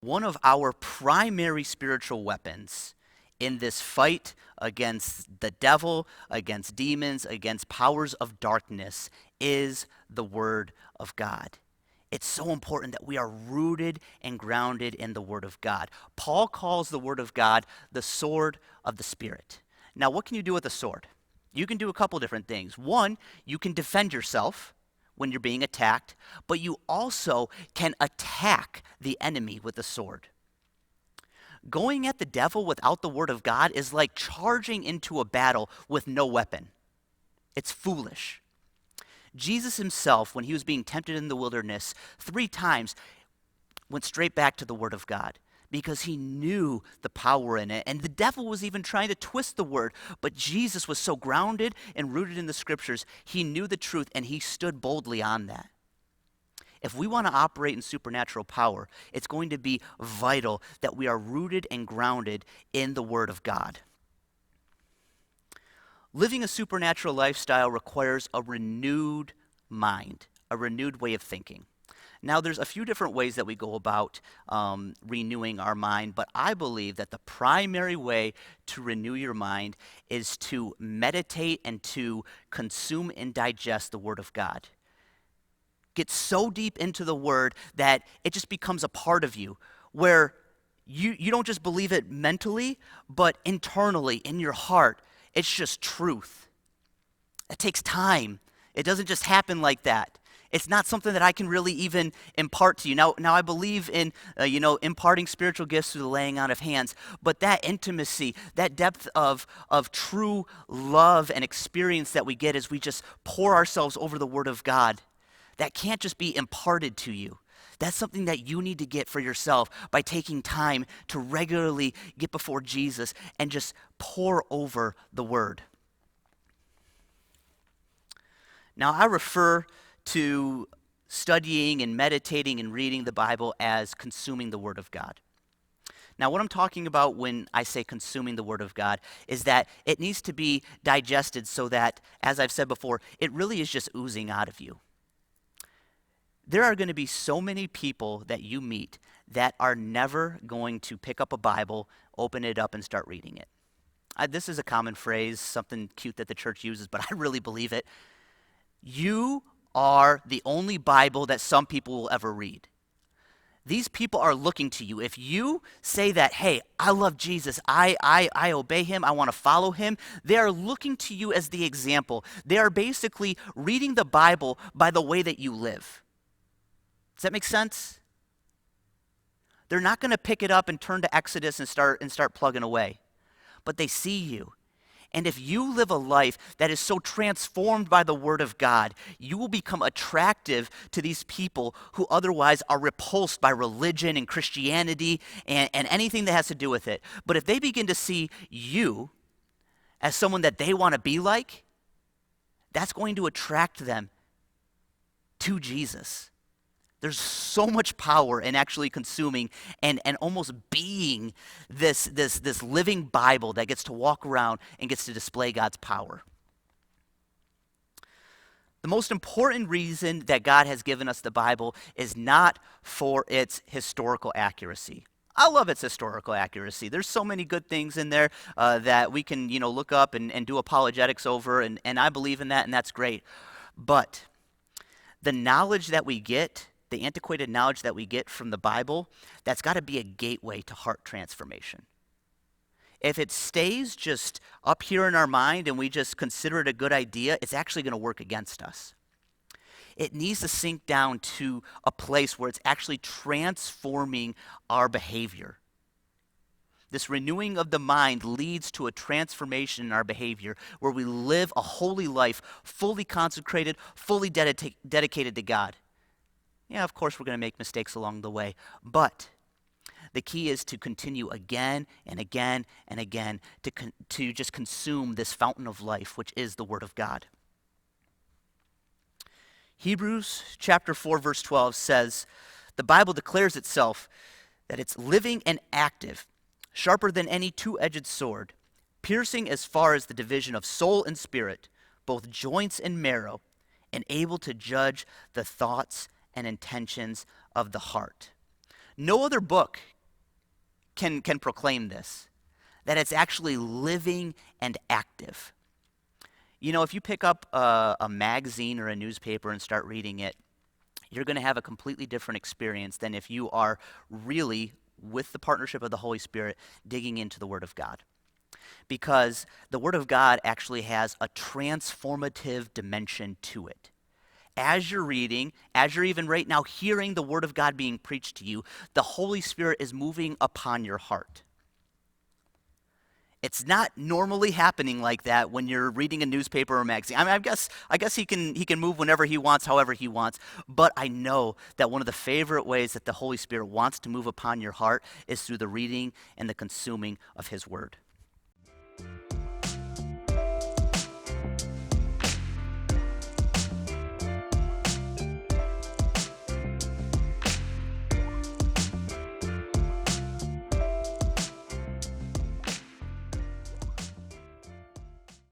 One of our primary spiritual weapons in this fight against the devil, against demons, against powers of darkness is the Word of God. It's so important that we are rooted and grounded in the Word of God. Paul calls the Word of God the sword of the Spirit. Now, what can you do with a sword? You can do a couple different things. One, you can defend yourself when you're being attacked, but you also can attack the enemy with a sword. Going at the devil without the Word of God is like charging into a battle with no weapon. It's foolish. Jesus himself, when he was being tempted in the wilderness, 3 times went straight back to the Word of God because he knew the power in it. And the devil was even trying to twist the word, but Jesus was so grounded and rooted in the scriptures, he knew the truth and he stood boldly on that. If we want to operate in supernatural power, it's going to be vital that we are rooted and grounded in the Word of God. Living a supernatural lifestyle requires a renewed mind, a renewed way of thinking. Now, there's a few different ways that we go about renewing our mind, but I believe that the primary way to renew your mind is to meditate and to consume and digest the Word of God. Get so deep into the Word that it just becomes a part of you, where you don't just believe it mentally, but internally in your heart, it's just truth. It takes time. It doesn't just happen like that. It's not something that I can really even impart to you. Now I believe in, imparting spiritual gifts through the laying on of hands, but that intimacy, that depth of true love and experience that we get as we just pour ourselves over the Word of God, that can't just be imparted to you. That's something that you need to get for yourself by taking time to regularly get before Jesus and just pour over the Word. Now, I refer to studying and meditating and reading the Bible as consuming the Word of God. Now, what I'm talking about when I say consuming the Word of God is that it needs to be digested so that, as I've said before, it really is just oozing out of you. There are going to be so many people that you meet that are never going to pick up a Bible, open it up, and start reading it. This is a common phrase, something cute that the church uses, but I really believe it. You are the only Bible that some people will ever read. These people are looking to you. If you say that, hey, I love Jesus, I obey him, I want to follow him, they are looking to you as the example. They are basically reading the Bible by the way that you live. Does that make sense? They're not going to pick it up and turn to Exodus and start plugging away. But they see you. And if you live a life that is so transformed by the Word of God, you will become attractive to these people who otherwise are repulsed by religion and Christianity and anything that has to do with it. But if they begin to see you as someone that they want to be like, that's going to attract them to Jesus. There's so much power in actually consuming and almost being this living Bible that gets to walk around and gets to display God's power. The most important reason that God has given us the Bible is not for its historical accuracy. I love its historical accuracy. There's so many good things in there that we can look up and do apologetics over, and I believe in that, and that's great. But the knowledge that we get, the antiquated knowledge that we get from the Bible, that's got to be a gateway to heart transformation. If it stays just up here in our mind and we just consider it a good idea, it's actually going to work against us. It needs to sink down to a place where it's actually transforming our behavior. This renewing of the mind leads to a transformation in our behavior where we live a holy life, fully consecrated, fully dedicated to God. Yeah, of course, we're going to make mistakes along the way, but the key is to continue again and again and again to just consume this fountain of life, which is the Word of God. Hebrews chapter 4, verse 12 says, the Bible declares itself that it's living and active, sharper than any two-edged sword, piercing as far as the division of soul and spirit, both joints and marrow, and able to judge the thoughts and intentions of the heart. No other book can proclaim this, that it's actually living and active. You know, if you pick up a magazine or a newspaper and start reading it, you're going to have a completely different experience than if you are really, with the partnership of the Holy Spirit, digging into the Word of God. Because the Word of God actually has a transformative dimension to it. As you're reading, as you're even right now hearing the Word of God being preached to you, the Holy Spirit is moving upon your heart. It's not normally happening like that when you're reading a newspaper or magazine. I mean, I guess he can move whenever he wants, however he wants. But I know that one of the favorite ways that the Holy Spirit wants to move upon your heart is through the reading and the consuming of His Word.